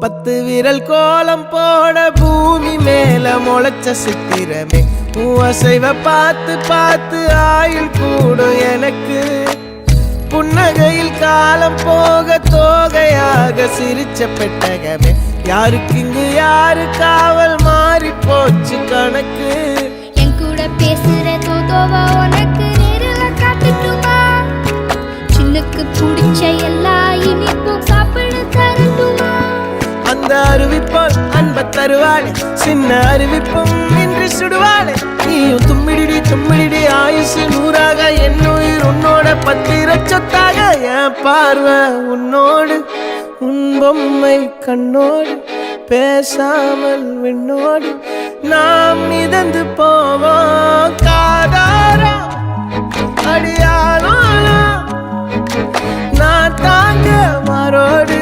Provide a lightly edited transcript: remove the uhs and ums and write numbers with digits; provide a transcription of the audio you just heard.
10 விரல் கோலம் போட பூமி மேல முளைச்ச சித்திரமே அசைவ பார்த்து பார்த்து ஆயுள் கூடும் எனக்கு புன்னகையில் காலம் போக தோகையாக சிரிச்ச பெட்டகமே யாருக்கு இங்கு யாரு காவல் மாறி போச்சு கணக்கு என் கூட பேசுற தோதோவா உனக்கு நேரில் காட்டுட்டுமா சின்னுக்கு பிடிச்ச எல்லா இனிப்பும் சாப்பிட தரட்டுமா அந்த அறிவிப்பால் அன்ப தருவாளே சின்ன அறிவிப்பும் இன்று சுடுவாளே நீயும் தும்மிடி தும்மிடி ஆயுசு 100ஆக என் உயிர் உன்னோட 10 லட்சத்தாக என் பார்வை உன்னோடு உன் பொம்மை கண்ணோடு பேசாமல் விண்ணோடு நாம் மிதந்து போவோம் காதாரா அடியாளோ நான் தாங்க மாறோடு